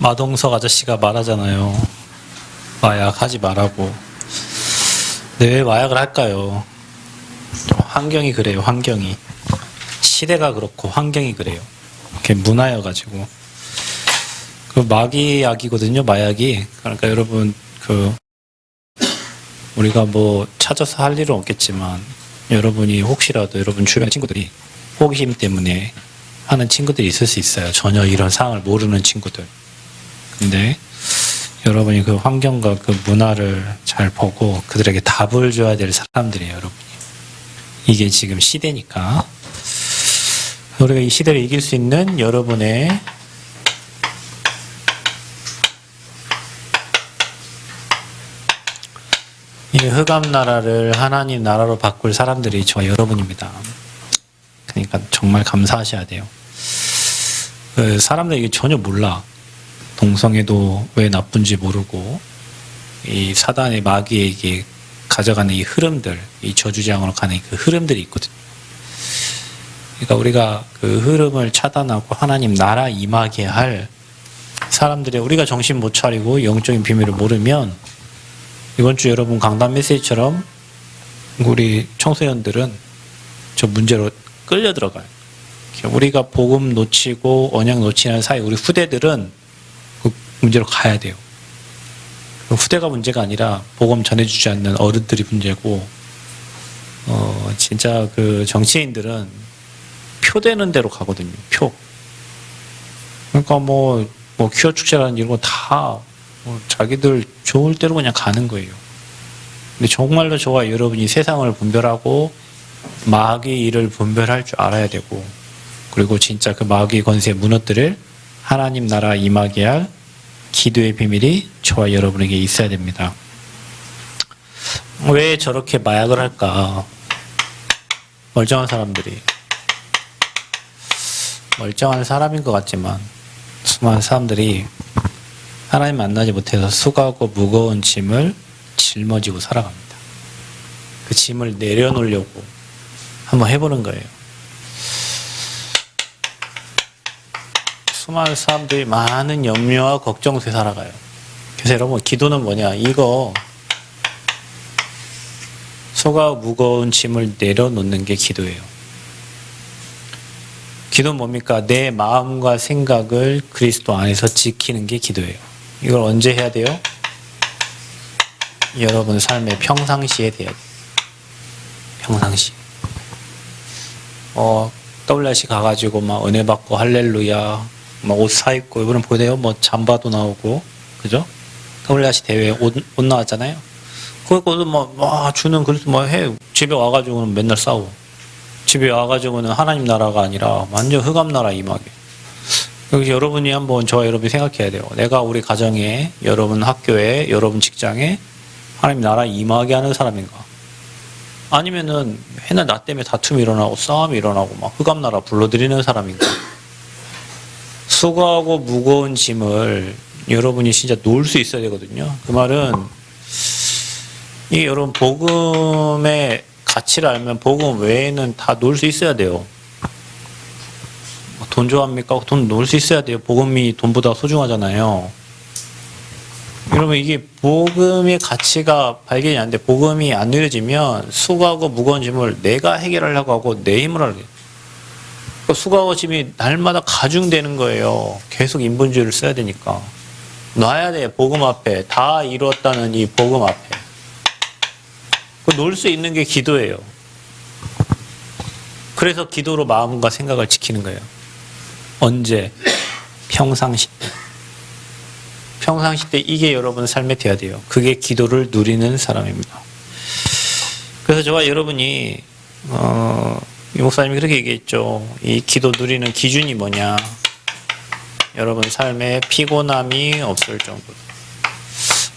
마동석 아저씨가 말하잖아요. 마약 하지 말라고. 근데 왜 마약을 할까요? 환경이 그래요. 환경이. 시대가 그렇고 환경이 그래요. 이렇게 문화여가지고. 그 마귀약이거든요. 마약이. 그러니까 여러분 우리가 뭐 찾아서 할 일은 없겠지만 여러분이 혹시라도 여러분 주변 친구들이 호기심 때문에 하는 친구들이 있을 수 있어요. 전혀 이런 상황을 모르는 친구들. 근데 여러분이 그 환경과 그 문화를 잘 보고 그들에게 답을 줘야 될 사람들이에요. 여러분이. 이게 지금 시대니까. 우리가 이 시대를 이길 수 있는 여러분의 이 흑암 나라를 하나님 나라로 바꿀 사람들이 저와 여러분입니다. 그러니까 정말 감사하셔야 돼요. 사람들이 이게 전혀 몰라. 동성애도 왜 나쁜지 모르고 이 사단의 마귀에게 가져가는 이 흐름들, 이 저주장으로 가는 그 흐름들이 있거든요. 그러니까 우리가 그 흐름을 차단하고 하나님 나라 임하게 할 사람들이 우리가 정신 못 차리고 영적인 비밀을 모르면 이번 주 여러분 강단 메시지처럼 우리 청소년들은 저 문제로 끌려 들어가요. 우리가 복음 놓치고 언약 놓치는 사이 우리 후대들은 그 문제로 가야 돼요. 후대가 문제가 아니라 복음 전해주지 않는 어른들이 문제고, 진짜 그 정치인들은 표되는 대로 가거든요. 표. 그러니까 퀴어 축제라는 이런 거 다 자기들 좋을 대로 그냥 가는 거예요. 근데 정말로 저와 여러분이 세상을 분별하고 마귀의 일을 분별할 줄 알아야 되고, 그리고 진짜 그 마귀의 권세에 무너뜨릴 하나님 나라 임하게 할 기도의 비밀이 저와 여러분에게 있어야 됩니다. 왜 저렇게 마약을 할까? 멀쩡한 사람들이. 멀쩡한 사람인 것 같지만 수많은 사람들이 하나님 만나지 못해서 수고하고 무거운 짐을 짊어지고 살아갑니다. 그 짐을 내려놓으려고 한번 해보는 거예요. 수많은 사람들이 많은 염려와 걱정 속에 살아가요. 그래서 여러분 기도는 뭐냐? 이거 수고하고 무거운 짐을 내려놓는 게 기도예요. 기도는 뭡니까? 내 마음과 생각을 그리스도 안에서 지키는 게 기도예요. 이걸 언제 해야 돼요? 여러분 삶의 평상시에 돼야 돼요. 평상시. WRC 가가지고 막 은혜 받고 할렐루야, 막 옷 사입고, 이번엔 보세요. 뭐 잠바도 나오고, 그죠? WRC 대회 옷 나왔잖아요. 그거 막 주는 그래서 뭐 해. 집에 와가지고는 맨날 싸우고. 집에 와가지고는 하나님 나라가 아니라 완전 흑암 나라 임하게. 여기서 여러분이 한번 저와 여러분이 생각해야 돼요. 내가 우리 가정에, 여러분 학교에, 여러분 직장에 하나님 나라 임하게 하는 사람인가? 아니면은 맨날 나 때문에 다툼이 일어나고 싸움이 일어나고 막 흑암 나라 불러들이는 사람인가? 수고하고 무거운 짐을 여러분이 진짜 놓을 수 있어야 되거든요. 그 말은 이 여러분 복음의 가치를 알면 복음 외에는 다 놓을 수 있어야 돼요. 돈 좋아합니까? 돈 놓을 수 있어야 돼요. 복음이 돈보다 소중하잖아요. 여러분 이게 복음의 가치가 발견이 안 돼. 복음이 안 누려지면 수고하고 무거운 짐을 내가 해결하려고 하고 내 힘을 하려고 해요. 그러니까 수고하고 짐이 날마다 가중되는 거예요. 계속 인본주의를 써야 되니까. 놔야 돼. 복음 앞에. 다 이루었다는 이 복음 앞에. 놓을 수 있는 게 기도예요. 그래서 기도로 마음과 생각을 지키는 거예요. 언제? 평상시 때. 평상시 때 이게 여러분 삶에 돼야 돼요. 그게 기도를 누리는 사람입니다. 그래서 저와 여러분이 이 목사님이 그렇게 얘기했죠. 이 기도 누리는 기준이 뭐냐? 여러분 삶에 피곤함이 없을 정도로.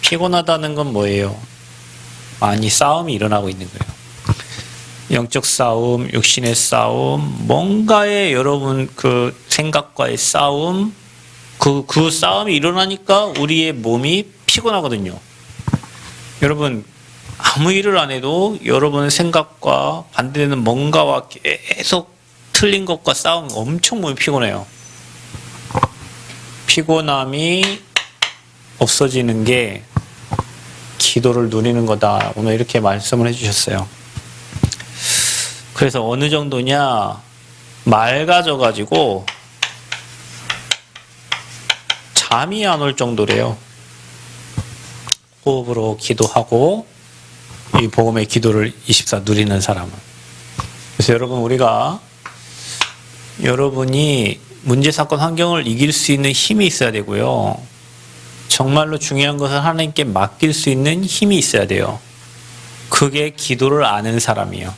피곤하다는 건 뭐예요? 많이 싸움이 일어나고 있는 거예요. 영적 싸움, 육신의 싸움, 뭔가의 여러분 그 생각과의 싸움, 그 싸움이 일어나니까 우리의 몸이 피곤하거든요. 여러분 아무 일을 안 해도 여러분의 생각과 반대되는 뭔가와 계속 틀린 것과 싸우면 엄청 몸이 피곤해요. 피곤함이 없어지는 게 기도를 누리는 거다. 오늘 이렇게 말씀을 해주셨어요. 그래서 어느 정도냐, 맑아져가지고 잠이 안 올 정도래요. 호흡으로 기도하고 이 복음의 기도를 24 누리는 사람은. 그래서 여러분, 우리가 여러분이 문제, 사건, 환경을 이길 수 있는 힘이 있어야 되고요. 정말로 중요한 것은 하나님께 맡길 수 있는 힘이 있어야 돼요. 그게 기도를 아는 사람이에요.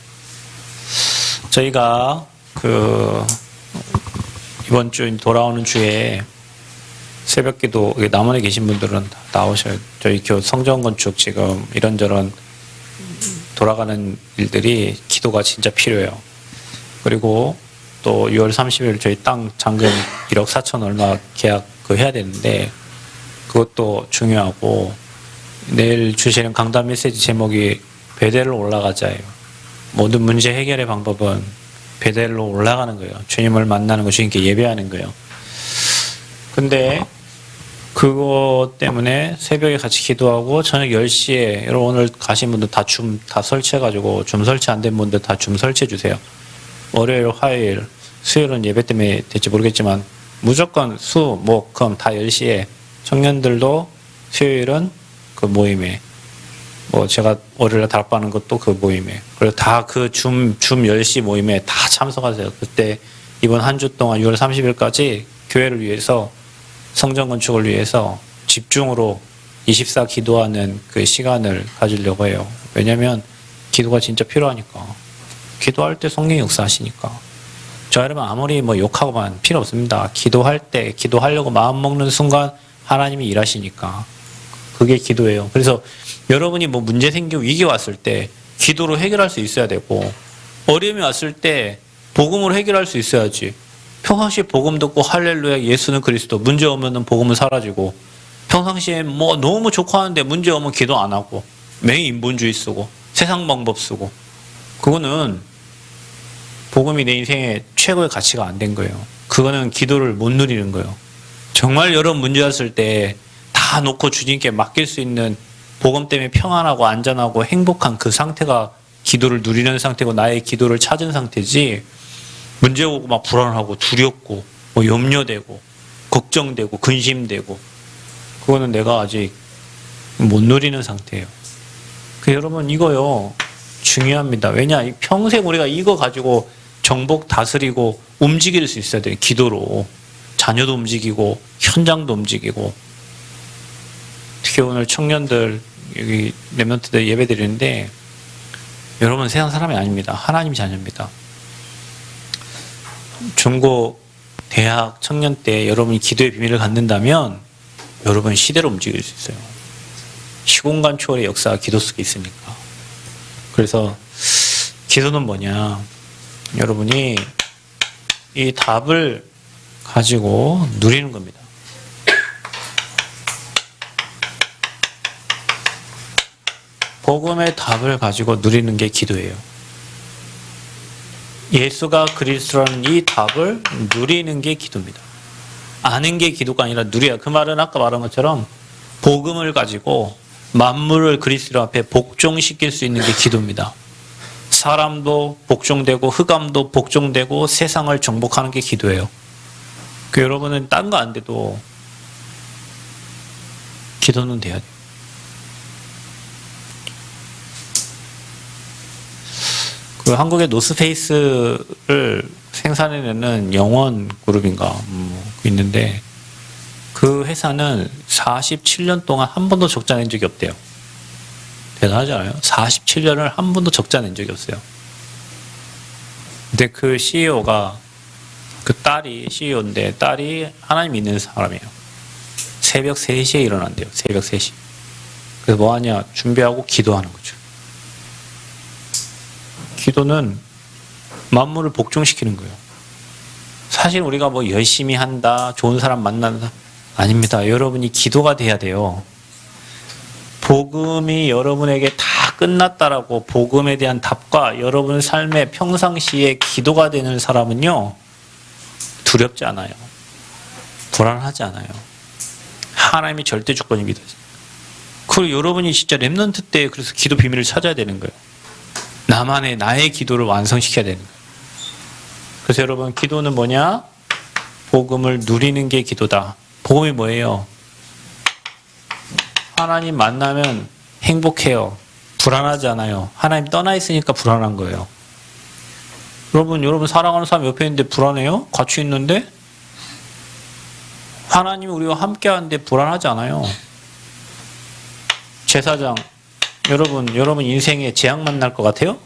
저희가 이번 주 돌아오는 주에 새벽기도, 남원에 계신 분들은 나오셔요. 저희 성전 건축 지금 이런저런 돌아가는 일들이 기도가 진짜 필요해요. 그리고 또 6월 30일 저희 땅 잔금 1억 4천 얼마 계약 해야 되는데 그것도 중요하고, 내일 주시는 강단 메시지 제목이 베델로 올라가자예요. 모든 문제 해결의 방법은 베델로 올라가는 거예요. 주님을 만나는 거, 주님께 예배하는 거예요. 근데 그거 때문에 새벽에 같이 기도하고 저녁 10시에 여러분 오늘 가신 분들 다 설치해가지고 줌 설치 안 된 분들 다 줌 설치해 주세요. 월요일, 화요일, 수요일은 예배 때문에 될지 모르겠지만 무조건 수, 목, 금 다 10시에 청년들도 수요일은 그 모임에, 제가 월요일에 다락방하는 것도 그 모임에, 그리고 다 그 줌 10시 모임에 다 참석하세요. 그때 이번 한 주 동안 6월 30일까지 교회를 위해서, 성전 건축을 위해서 집중으로 24 기도하는 그 시간을 가지려고 해요. 왜냐면 기도가 진짜 필요하니까. 기도할 때 성령이 역사하시니까. 저 여러분 아무리 욕하고만 필요 없습니다. 기도할 때, 기도하려고 마음 먹는 순간 하나님이 일하시니까. 그게 기도예요. 그래서 여러분이 문제 생기고 위기 왔을 때 기도로 해결할 수 있어야 되고, 어려움이 왔을 때 복음으로 해결할 수 있어야지. 평상시에 복음 듣고 할렐루야 예수는 그리스도, 문제 오면은 복음은 사라지고, 평상시에 너무 좋고 하는데 문제 오면 기도 안 하고 매일 인본주의 쓰고 세상 방법 쓰고, 그거는 복음이 내 인생의 최고의 가치가 안 된 거예요. 그거는 기도를 못 누리는 거예요. 정말 여러 문제 왔을 때 다 놓고 주님께 맡길 수 있는, 복음 때문에 평안하고 안전하고 행복한 그 상태가 기도를 누리는 상태고 나의 기도를 찾은 상태지, 문제 오고 막 불안하고 두렵고 염려되고 걱정되고 근심되고, 그거는 내가 아직 못 누리는 상태예요. 여러분 이거요 중요합니다. 왜냐, 평생 우리가 이거 가지고 정복 다스리고 움직일 수 있어야 돼요. 기도로 자녀도 움직이고 현장도 움직이고. 특히 오늘 청년들 여기 렘넌트들 예배 드리는데, 여러분 세상 사람이 아닙니다. 하나님 자녀입니다. 중고, 대학, 청년 때 여러분이 기도의 비밀을 갖는다면 여러분 시대로 움직일 수 있어요. 시공간 초월의 역사가 기도 속에 있으니까. 그래서 기도는 뭐냐, 여러분이 이 답을 가지고 누리는 겁니다. 복음의 답을 가지고 누리는 게 기도예요. 예수가 그리스도라는 이 답을 누리는 게 기도입니다. 아는 게 기도가 아니라 누려야. 그 말은 아까 말한 것처럼 복음을 가지고 만물을 그리스도 앞에 복종시킬 수 있는 게 기도입니다. 사람도 복종되고 흑암도 복종되고 세상을 정복하는 게 기도예요. 여러분은 딴 거 안 돼도 기도는 돼야 돼요. 한국의 노스페이스를 생산해내는 영원 그룹인가 있는데, 그 회사는 47년 동안 한 번도 적자 낸 적이 없대요. 대단하지 않아요? 47년을 한 번도 적자 낸 적이 없어요. 근데 그 CEO가, 그 딸이 CEO인데 딸이 하나님 믿는 사람이에요. 새벽 3시에 일어난대요. 새벽 3시. 그래서 뭐 하냐, 준비하고 기도하는 거죠. 기도는 만물을 복종시키는 거예요. 사실 우리가 열심히 한다, 좋은 사람 만난다, 아닙니다. 여러분이 기도가 돼야 돼요. 복음이 여러분에게 다 끝났다라고 복음에 대한 답과 여러분 삶의 평상시에 기도가 되는 사람은요, 두렵지 않아요. 불안하지 않아요. 하나님이 절대 주권입니다. 그리고 여러분이 진짜 렘넌트 때 그래서 기도 비밀을 찾아야 되는 거예요. 나의 기도를 완성시켜야 되는 거예요. 그래서 여러분, 기도는 뭐냐? 복음을 누리는 게 기도다. 복음이 뭐예요? 하나님 만나면 행복해요. 불안하지 않아요. 하나님 떠나 있으니까 불안한 거예요. 여러분 사랑하는 사람 옆에 있는데 불안해요? 같이 있는데? 하나님이 우리와 함께 하는데 불안하지 않아요. 제사장, 여러분 인생에 재앙 만날 것 같아요?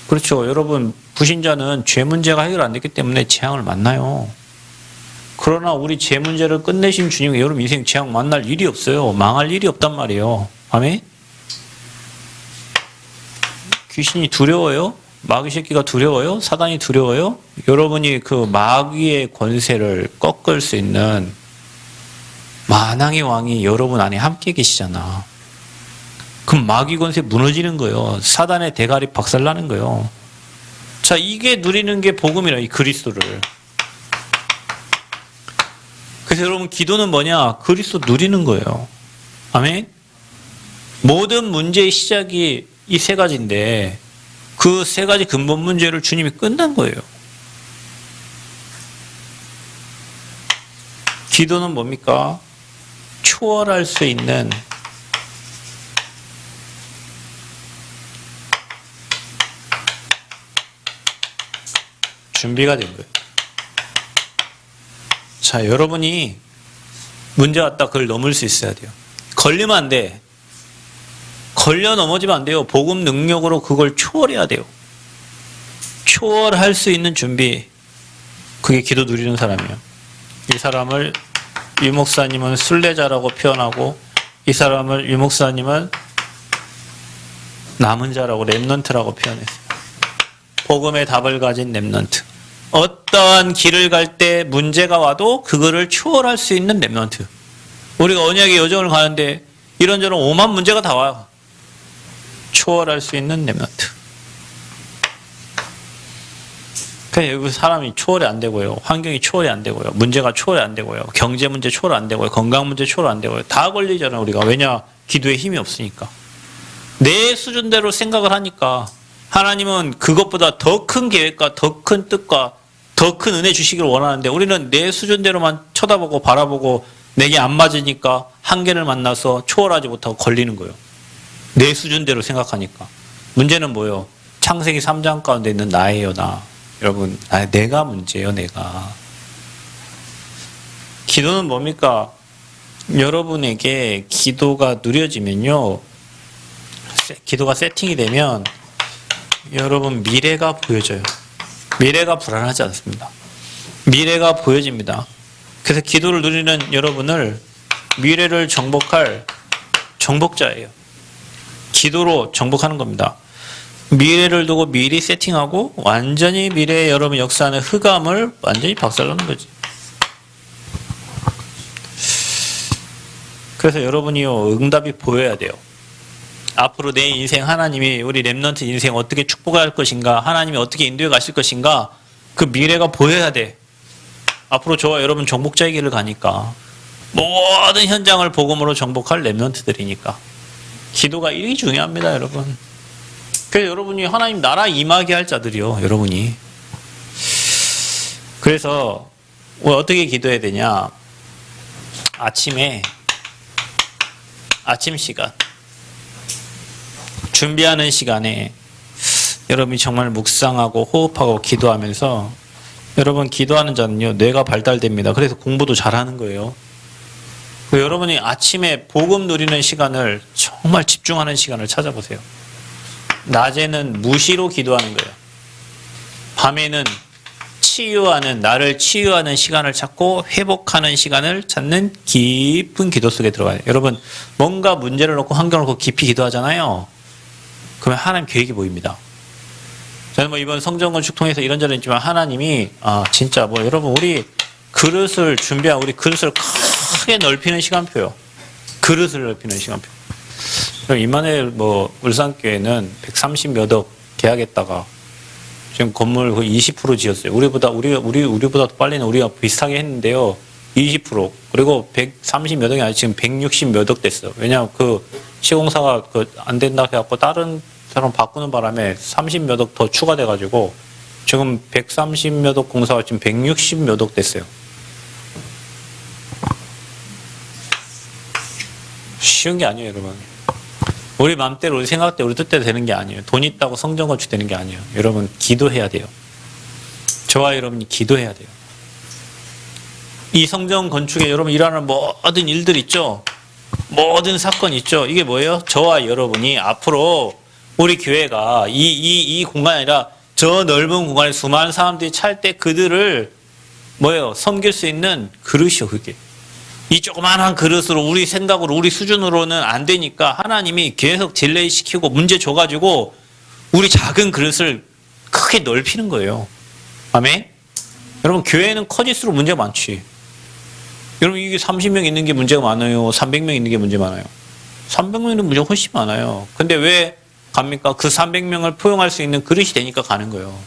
그렇죠. 여러분, 불신자는 죄 문제가 해결 안 됐기 때문에 재앙을 만나요. 그러나 우리 죄 문제를 끝내신 주님이 여러분 인생 재앙 만날 일이 없어요. 망할 일이 없단 말이에요. 아멘? 귀신이 두려워요? 마귀 새끼가 두려워요? 사단이 두려워요? 여러분이 그 마귀의 권세를 꺾을 수 있는 만왕의 왕이 여러분 안에 함께 계시잖아. 그럼 마귀 권세 무너지는 거예요. 사단의 대가리 박살나는 거예요. 자, 이게 누리는 게 복음이라, 이 그리스도를. 그래서 여러분, 기도는 뭐냐? 그리스도 누리는 거예요. 아멘? 모든 문제의 시작이 이 세 가지인데 그 세 가지 근본 문제를 주님이 끝난 거예요. 기도는 뭡니까? 초월할 수 있는 준비가 된 거예요. 자, 여러분이 문제 왔다 그걸 넘을 수 있어야 돼요. 걸리면 안 돼. 걸려 넘어지면 안 돼요. 복음 능력으로 그걸 초월해야 돼요. 초월할 수 있는 준비. 그게 기도 누리는 사람이에요. 이 사람을 유 목사님은 순례자라고 표현하고, 이 사람을 유 목사님은 남은 자라고, 렘넌트라고 표현했어요. 복음의 답을 가진 렘넌트. 어떠한 길을 갈 때 문제가 와도 그거를 초월할 수 있는 렘넌트. 우리가 언약의 여정을 가는데 이런저런 오만 문제가 다 와요. 초월할 수 있는 렘넌트. 그러니까 여기 사람이 초월이 안 되고요. 환경이 초월이 안 되고요. 문제가 초월이 안 되고요. 경제 문제 초월 안 되고요. 건강 문제 초월 안 되고요. 다 걸리잖아요, 우리가. 왜냐? 기도에 힘이 없으니까. 내 수준대로 생각을 하니까 하나님은 그것보다 더 큰 계획과 더 큰 뜻과 더 큰 은혜 주시기를 원하는데 우리는 내 수준대로만 쳐다보고 바라보고 내게 안 맞으니까 한계를 만나서 초월하지 못하고 걸리는 거예요. 내 수준대로 생각하니까. 문제는 뭐예요? 창세기 3장 가운데 있는 나예요, 나. 여러분, 내가 문제예요, 내가. 기도는 뭡니까? 여러분에게 기도가 누려지면요, 기도가 세팅이 되면 여러분 미래가 보여져요. 미래가 불안하지 않습니다. 미래가 보여집니다. 그래서 기도를 누리는 여러분을 미래를 정복할 정복자예요. 기도로 정복하는 겁니다. 미래를 두고 미리 세팅하고 완전히 미래에 여러분 역사하는 흑암을 완전히 박살내는 거지. 그래서 여러분이요, 응답이 보여야 돼요. 앞으로 내 인생 하나님이 우리 렘넌트 인생 어떻게 축복할 것인가, 하나님이 어떻게 인도해 가실 것인가, 그 미래가 보여야 돼. 앞으로 저와 여러분 정복자의 길을 가니까 모든 현장을 복음으로 정복할 렘넌트들이니까 기도가 이게 중요합니다, 여러분. 그래서 여러분이 하나님 나라 임하게 할 자들이요, 여러분이. 그래서 어떻게 기도해야 되냐? 아침에 아침 시간 준비하는 시간에 여러분이 정말 묵상하고 호흡하고 기도하면서, 여러분 기도하는 자는요 뇌가 발달됩니다. 그래서 공부도 잘하는 거예요. 여러분이 아침에 복음 누리는 시간을 정말 집중하는 시간을 찾아보세요. 낮에는 무시로 기도하는 거예요. 밤에는 치유하는, 나를 치유하는 시간을 찾고 회복하는 시간을 찾는 깊은 기도 속에 들어가요. 여러분, 뭔가 문제를 놓고 환경을 놓고 깊이 기도하잖아요. 그러면 하나님 계획이 보입니다. 저는 뭐 이번 성전 건축 통해서 이런저런 있지만 하나님이 진짜 뭐 여러분 우리 그릇을 준비한, 우리 그릇을 크게 넓히는 시간표요. 그릇을 넓히는 시간표. 이만해 뭐 울산교회는 130몇 억 계약했다가 지금 건물 거의 20% 지었어요. 우리보다 더 빨리는 우리가 비슷하게 했는데요. 20%. 그리고 130 몇 억이 아니라 지금 160 몇 억 됐어요. 왜냐하면 그 시공사가 안 된다 해갖고 다른 사람 바꾸는 바람에 30 몇 억 더 추가돼가지고 지금 130 몇 억 공사가 지금 160 몇 억 됐어요. 쉬운 게 아니에요, 여러분. 우리 마음대로, 우리 생각대로, 우리 뜻대로 되는 게 아니에요. 돈 있다고 성전 건축되는 게 아니에요. 여러분, 기도해야 돼요. 저와 여러분이 기도해야 돼요. 이 성전 건축에 여러분 일하는 모든 일들 있죠? 모든 사건 있죠? 이게 뭐예요? 저와 여러분이 앞으로 우리 교회가 이 공간이 아니라 저 넓은 공간에 수많은 사람들이 찰 때 그들을 뭐예요? 섬길 수 있는 그릇이요, 그게. 이 조그만한 그릇으로 우리 생각으로 우리 수준으로는 안 되니까 하나님이 계속 딜레이 시키고 문제 줘가지고 우리 작은 그릇을 크게 넓히는 거예요. 아멘? 여러분 교회는 커질수록 문제가 많지. 여러분 이게 30명 있는 게 문제가 많아요? 300명 있는 게 문제 많아요? 300명 있는 문제가 훨씬 많아요. 근데 왜 갑니까? 그 300명을 포용할 수 있는 그릇이 되니까 가는 거예요.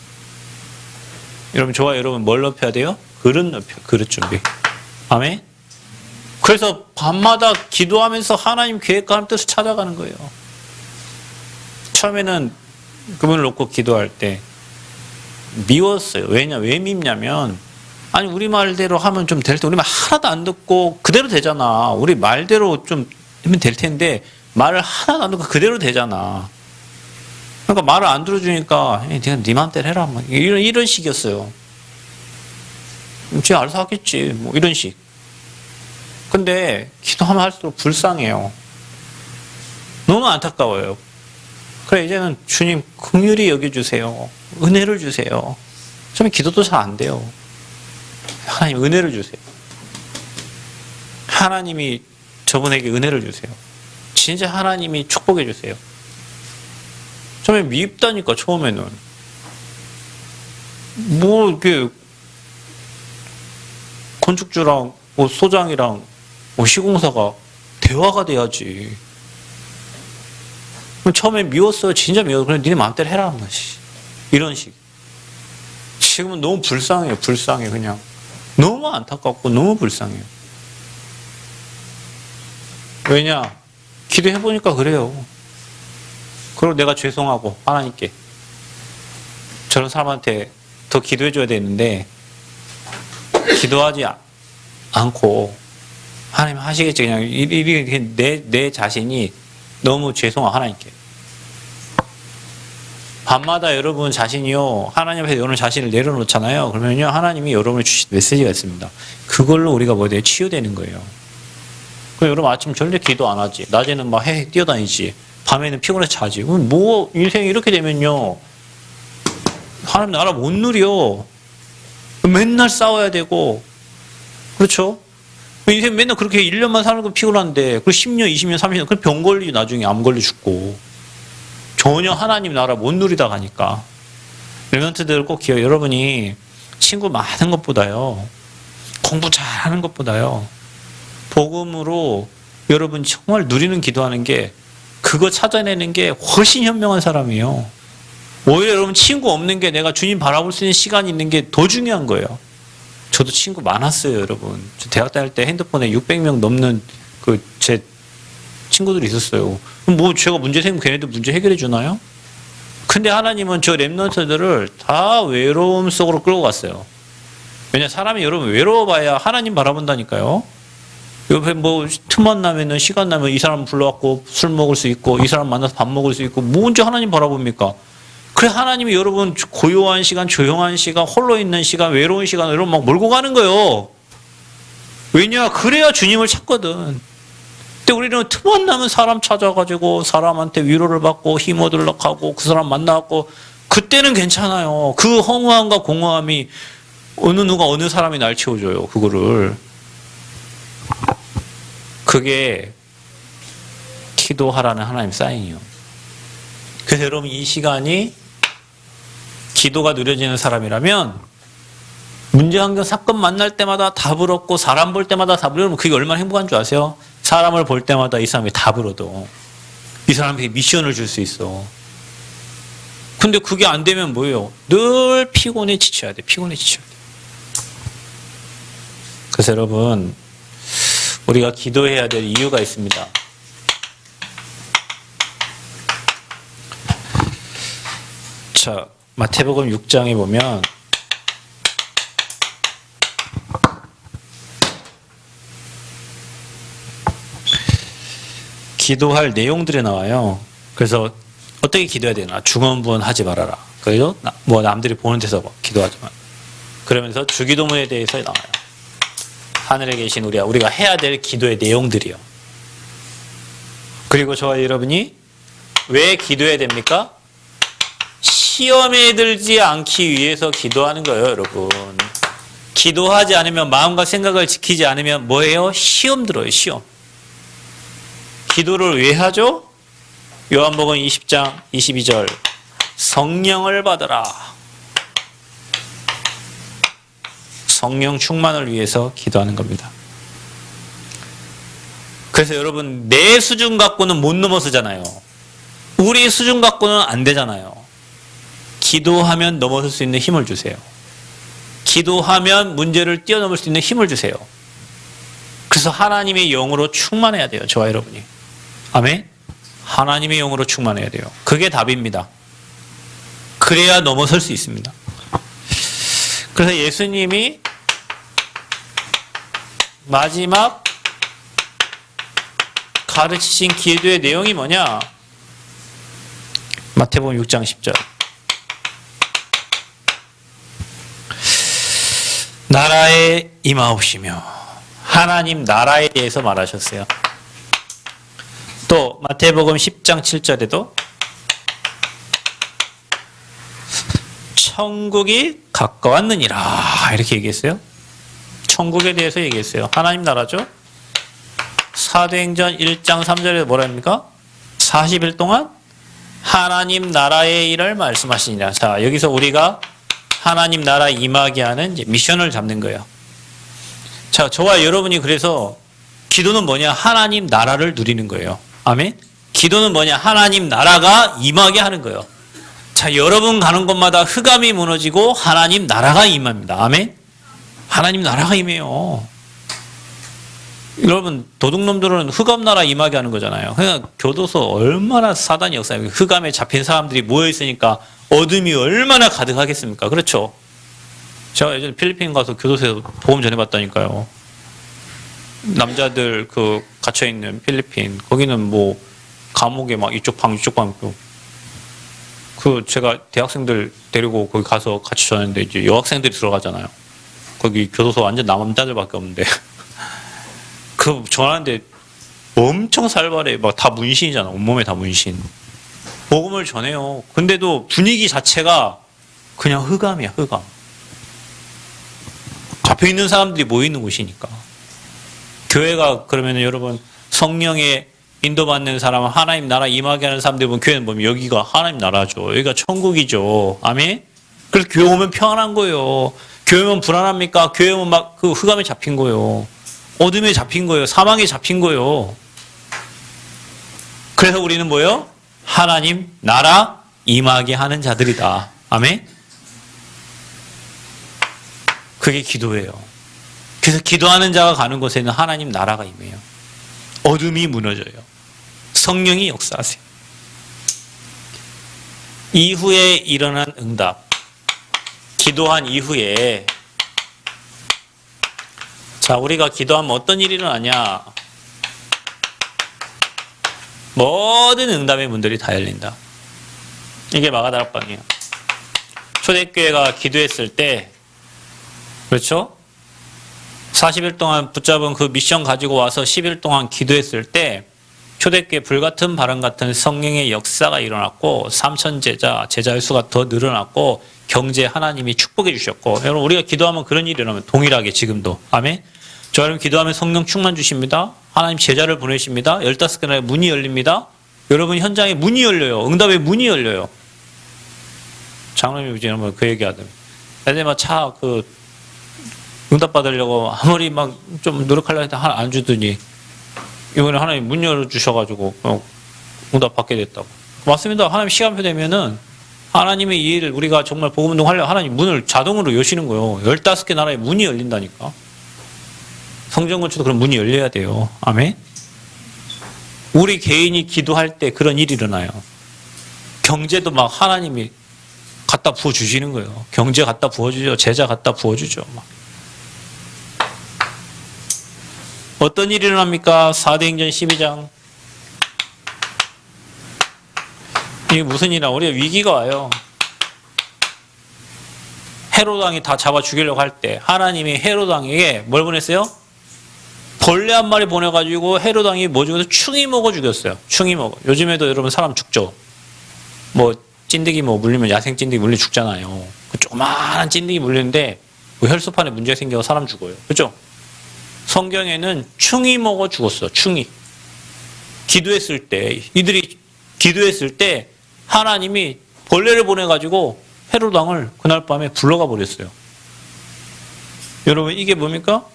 여러분 저와 여러분 뭘 높여야 돼요? 그릇 높여. 그릇 준비. 아멘? 그래서 밤마다 기도하면서 하나님 계획하는 뜻을 찾아가는 거예요. 처음에는 그분을 놓고 기도할 때 미웠어요. 왜 밉냐면 아니 우리 말대로 하면 좀 될 때 우리 말 하나도 안 듣고 그대로 되잖아. 우리 말대로 좀 하면 될 텐데 말을 하나도 안 듣고 그대로 되잖아. 그러니까 말을 안 들어주니까 네가 네 맘대로 해라. 이런 식이었어요. 쟤 알아서 하겠지. 뭐 이런 식. 근데 기도하면 할수록 불쌍해요. 너무 안타까워요. 그래 이제는 주님 긍휼히 여겨주세요. 은혜를 주세요. 처음에 기도도 잘 안 돼요. 하나님 은혜를 주세요. 하나님이 저분에게 은혜를 주세요. 진짜 하나님이 축복해 주세요. 처음에 밉다니까 처음에는. 뭐 이렇게 건축주랑 뭐 소장이랑 뭐 시공사가 대화가 돼야지. 처음에 미웠어요. 진짜 미웠어요. 그냥 니네 마음대로 해라. 이런 식. 지금은 너무 불쌍해요. 불쌍해 그냥. 너무 안타깝고 너무 불쌍해요. 왜냐? 기도해보니까 그래요. 그리고 내가 죄송하고 하나님께 저런 사람한테 더 기도해줘야 되는데 기도하지 않고 하나님 하시겠지. 그냥 내 자신이 너무 죄송하고 하나님께. 밤마다 여러분 자신이요. 하나님 앞에 여러분 자신을 내려놓잖아요. 그러면요. 하나님이 여러분을 주신 메시지가 있습니다. 그걸로 우리가 뭐 돼요? 치유되는 거예요. 그럼 여러분 아침 절대 기도 안 하지. 낮에는 막 뛰어다니지. 밤에는 피곤해서 자지. 그럼 뭐 인생이 이렇게 되면요. 하나님 나라 못 누려. 맨날 싸워야 되고. 그렇죠? 인생 맨날 그렇게 1년만 사는 건 피곤한데, 그 10년, 20년, 30년, 그 병 걸리지, 나중에 암 걸려 죽고. 전혀 하나님 나라 못 누리다 가니까. 렘넌트들 꼭 기억, 여러분이 친구 많은 것보다요, 공부 잘하는 것보다요, 복음으로 여러분 정말 누리는 기도하는 게, 그거 찾아내는 게 훨씬 현명한 사람이에요. 오히려 여러분 친구 없는 게 내가 주님 바라볼 수 있는 시간이 있는 게 더 중요한 거예요. 저도 친구 많았어요, 여러분. 저 대학 다닐 때 핸드폰에 600명 넘는 제 친구들이 있었어요. 그럼 뭐 제가 문제 생기면 걔네들 문제 해결해 주나요? 근데 하나님은 저 렘넌트들을 다 외로움 속으로 끌고 갔어요. 왜냐, 사람이 여러분 외로워봐야 하나님 바라본다니까요. 옆에 뭐 틈만 나면은 시간 나면 이 사람 불러갖고 술 먹을 수 있고 이 사람 만나서 밥 먹을 수 있고 뭐 언제 하나님 바라봅니까? 그래 하나님이 여러분 고요한 시간, 조용한 시간, 홀로 있는 시간, 외로운 시간 여러분 막 몰고 가는 거예요. 왜냐? 그래야 주님을 찾거든. 근데 우리는 틈만 나면 사람 찾아가지고 사람한테 위로를 받고 힘 얻으려고 하고 그 사람 만나갖고 그때는 괜찮아요. 그 허무함과 공허함이 누가 어느 사람이 날 채워줘요. 그거를. 그게 기도하라는 하나님 사인이요. 그래서 여러분 이 시간이 기도가 누려지는 사람이라면 문제 환경 사건 만날 때마다 답을 얻고 사람 볼 때마다 답을 얻으면 그게 얼마나 행복한 줄 아세요? 사람을 볼 때마다 이 사람이 답을 얻어. 이 사람에게 미션을 줄 수 있어. 근데 그게 안 되면 뭐예요? 늘 피곤해 지쳐야 돼. 피곤해 지쳐야 돼. 그래서 여러분, 우리가 기도해야 될 이유가 있습니다. 자, 마태복음 6장에 보면 기도할 내용들이 나와요. 그래서 어떻게 기도해야 되나? 중언부언하지 말아라. 그래서 뭐 남들이 보는 데서 기도하지 마. 그러면서 주기도문에 대해서 나와요. 하늘에 계신 우리가 해야 될 기도의 내용들이요. 그리고 저와 여러분이 왜 기도해야 됩니까? 시험에 들지 않기 위해서 기도하는 거예요, 여러분. 기도하지 않으면, 마음과 생각을 지키지 않으면 뭐예요? 시험 들어요, 시험. 기도를 왜 하죠? 요한복음 20장 22절 성령을 받으라. 성령 충만을 위해서 기도하는 겁니다. 그래서 여러분, 내 수준 갖고는 못 넘어서잖아요. 우리 수준 갖고는 안 되잖아요. 기도하면 넘어설 수 있는 힘을 주세요. 기도하면 문제를 뛰어넘을 수 있는 힘을 주세요. 그래서 하나님의 영으로 충만해야 돼요, 저와 여러분이. 아멘? 하나님의 영으로 충만해야 돼요. 그게 답입니다. 그래야 넘어설 수 있습니다. 그래서 예수님이 마지막 가르치신 기도의 내용이 뭐냐? 마태복음 6장 10절. 나라에 임하옵시며, 하나님 나라에 대해서 말하셨어요. 또 마태복음 10장 7절에도 천국이 가까웠느니라 이렇게 얘기했어요. 천국에 대해서 얘기했어요. 하나님 나라죠. 사도행전 1장 3절에 뭐라 합니까? 40일 동안 하나님 나라의 일을 말씀하시니라. 자, 여기서 우리가 하나님 나라 임하게 하는 이제 미션을 잡는 거예요. 자, 저와 여러분이 그래서 기도는 뭐냐? 하나님 나라를 누리는 거예요. 아멘? 기도는 뭐냐? 하나님 나라가 임하게 하는 거예요. 자, 여러분 가는 곳마다 흑암이 무너지고 하나님 나라가 임합니다. 아멘? 하나님 나라가 임해요. 여러분, 도둑놈들은 흑암 나라 임하게 하는 거잖아요. 그러니까 교도소 얼마나 사단이 역사해요. 흑암에 잡힌 사람들이 모여있으니까 어둠이 얼마나 가득하겠습니까? 그렇죠? 제가 예전에 필리핀 가서 교도소에서 복음 전해봤다니까요. 남자들 갇혀있는 필리핀, 거기는 뭐 감옥에 막 이쪽 방 제가 대학생들 데리고 거기 가서 같이 전했는데 이제 여학생들이 들어가잖아요. 거기 교도소 완전 남자들밖에 없는데 전하는데 엄청 살벌해. 막 다 문신이잖아. 온몸에 다 문신. 복음을 전해요. 근데도 분위기 자체가 그냥 흑암이야, 흑암. 잡혀있는 사람들이 모이는 곳이니까. 교회가 그러면 여러분 성령의 인도받는 사람, 하나님 나라 임하게 하는 사람들 보면 교회는 보면 여기가 하나님 나라죠. 여기가 천국이죠. 아멘? 그래서 교회 오면 평안한 거예요. 교회 오면 불안합니까? 교회 오면 막 흑암에 잡힌 거예요. 어둠에 잡힌 거예요. 사망에 잡힌 거예요. 그래서 우리는 뭐예요? 하나님 나라 임하게 하는 자들이다. 아멘? 그게 기도예요. 그래서 기도하는 자가 가는 곳에는 하나님 나라가 임해요. 어둠이 무너져요. 성령이 역사하세요. 이후에 일어난 응답. 기도한 이후에 자, 우리가 기도하면 어떤 일이 일어나냐? 모든 응답의 문들이 다 열린다. 이게 마가다락방이에요. 초대교회가 기도했을 때, 그렇죠? 40일 동안 붙잡은 그 미션 가지고 와서 10일 동안 기도했을 때 초대교회 불같은 바람 같은 성령의 역사가 일어났고 3천 제자의 수가 더 늘어났고 경제 하나님이 축복해 주셨고 여러분 우리가 기도하면 그런 일이 일어나면 동일하게 지금도 아멘. 저 여러분 기도하면 성령 충만 주십니다. 하나님 제자를 보내십니다. 15개나 문이 열립니다. 여러분 현장에 문이 열려요. 응답의 문이 열려요. 장로님이 지금 그 얘기하던 애들 막 응답 받으려고 아무리 막 좀 노력하려고 해도 안 주더니 이번에 하나님 문 열어주셔가지고 응답 받게 됐다고. 맞습니다. 하나님 시간표 되면은 하나님의 이 일을 우리가 정말 복음운동 하려고 하나님 문을 자동으로 여시는 거예요. 15개 나라에 문이 열린다니까. 성전 건축도 그런 문이 열려야 돼요. 아멘. 우리 개인이 기도할 때 그런 일이 일어나요. 경제도 막 하나님이 갖다 부어주시는 거예요. 경제 갖다 부어주죠. 제자 갖다 부어주죠. 막. 어떤 일이 일어납니까? 사도행전 12장. 이게 무슨 일이야? 우리가 위기가 와요. 헤롯 왕이 다 잡아 죽이려고 할 때 하나님이 헤롯 왕에게 뭘 보냈어요? 벌레 한 마리 보내가지고 헤롯 왕이 뭐 죽여서 충이 먹어 죽였어요. 충이 먹어. 요즘에도 여러분 사람 죽죠. 뭐 찐득이 뭐 물리면 야생 찐득이 물리 죽잖아요. 그 조그마한 찐득이 물리는데 그 혈소판에 문제가 생겨서 사람 죽어요. 그렇죠? 성경에는 충이 먹어 죽었어. 충이. 기도했을 때 이들이 기도했을 때 하나님이 벌레를 보내가지고 헤롯 왕을 그날 밤에 불러가 버렸어요. 여러분 이게 뭡니까?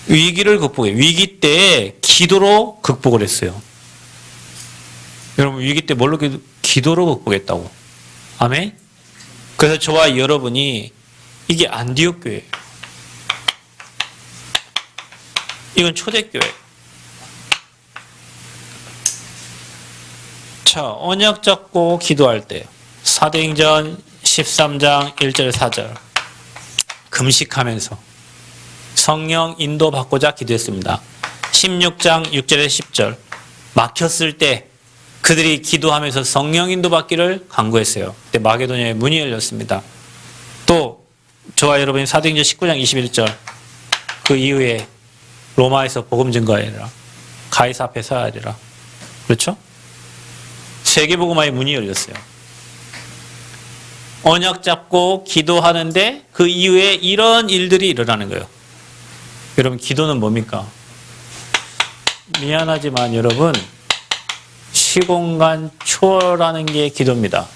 위기를 극복해. 위기 때에 기도로 극복을 했어요. 여러분 위기 때 뭘로 기도로 극복했다고. 아멘? 그래서 저와 여러분이 이게 안디옥 교회예요. 이건 초대교회. 자, 언약 잡고 기도할 때 사도행전 13장 1절 4절 금식하면서 성령 인도 받고자 기도했습니다. 16장 6절에 10절 막혔을 때 그들이 기도하면서 성령 인도 받기를 간구했어요. 그때 마게도냐의 문이 열렸습니다. 또 저와 여러분이 사도행전 19장 21절 그 이후에 로마에서 복음 증거하리라. 가이사 앞에 서야 하리라. 그렇죠? 세계복음화의 문이 열렸어요. 언약 잡고 기도하는데 그 이후에 이런 일들이 일어나는 거예요. 여러분 기도는 뭡니까? 미안하지만 여러분 시공간 초월하는 게 기도입니다.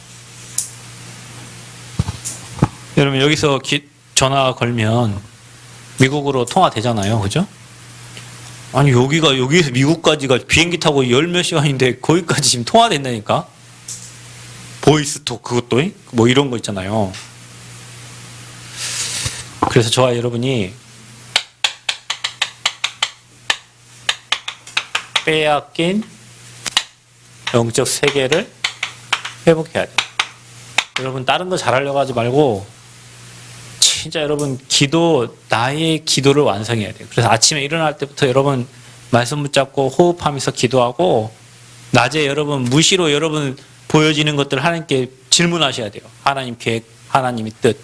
여러분 여기서 전화 걸면 미국으로 통화되잖아요. 그죠? 아니 여기에서 미국까지가 비행기 타고 열 몇 시간인데 거기까지 지금 통화된다니까. 보이스톡 그것도 뭐 이런 거 있잖아요. 그래서 저와 여러분이 빼앗긴 영적 세계를 회복해야 돼요. 여러분 다른 거 잘하려고 하지 말고 진짜 여러분 나의 기도를 완성해야 돼요. 그래서 아침에 일어날 때부터 여러분 말씀 붙잡고 호흡하면서 기도하고 낮에 여러분 무시로 여러분 보여지는 것들을 하나님께 질문하셔야 돼요. 하나님 계획, 하나님의 뜻.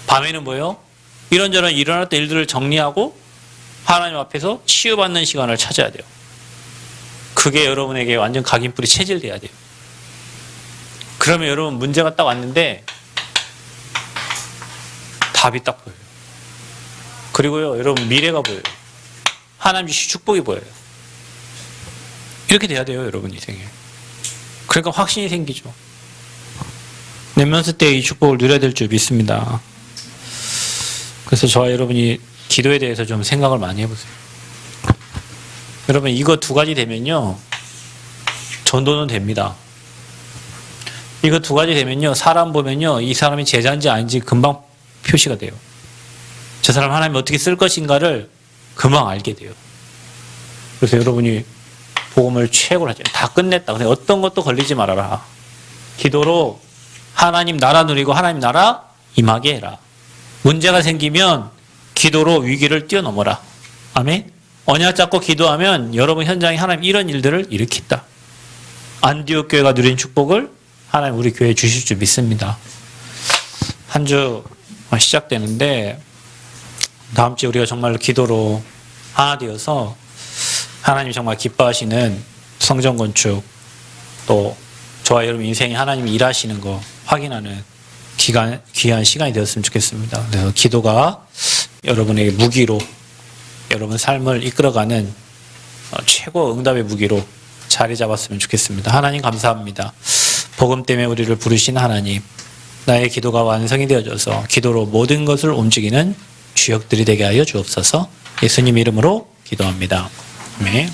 밤에는 뭐예요? 이런저런 일어났던 일들을 정리하고 하나님 앞에서 치유받는 시간을 찾아야 돼요. 그게 여러분에게 완전 각인뿔이 체질돼야 돼요. 그러면 여러분 문제가 딱 왔는데 답이 딱 보여요. 그리고요, 여러분 미래가 보여요. 하나님 주신 축복이 보여요. 이렇게 돼야 돼요, 여러분 인생에. 그러니까 확신이 생기죠. 내면서 때 이 축복을 누려야 될 줄 믿습니다. 그래서 저와 여러분이 기도에 대해서 좀 생각을 많이 해보세요. 여러분 이거 두 가지 되면요, 전도는 됩니다. 이거 두 가지 되면요, 사람 보면요, 이 사람이 제자인지 아닌지 금방 표시가 돼요. 저 사람 하나님이 어떻게 쓸 것인가를 금방 알게 돼요. 그래서 여러분이 복음을 최고로 하죠. 다 끝냈다. 근데 어떤 것도 걸리지 말아라. 기도로 하나님 나라 누리고 하나님 나라 임하게 해라. 문제가 생기면 기도로 위기를 뛰어넘어라. 아멘. 언약 잡고 기도하면 여러분 현장에 하나님 이런 일들을 일으킨다. 안디옥 교회가 누린 축복을 하나님 우리 교회에 주실 줄 믿습니다. 한 주 시작되는데 다음 주에 우리가 정말로 기도로 하나 되어서 하나님이 정말 기뻐하시는 성전 건축, 또 저와 여러분 인생에 하나님이 일하시는 거 확인하는 귀한 시간이 되었으면 좋겠습니다. 그래서 기도가 여러분에게 무기로 여러분 삶을 이끌어가는 최고 응답의 무기로 자리 잡았으면 좋겠습니다. 하나님 감사합니다. 복음 때문에 우리를 부르신 하나님, 나의 기도가 완성이 되어져서 기도로 모든 것을 움직이는 주역들이 되게 하여 주옵소서. 예수님 이름으로 기도합니다. 아멘.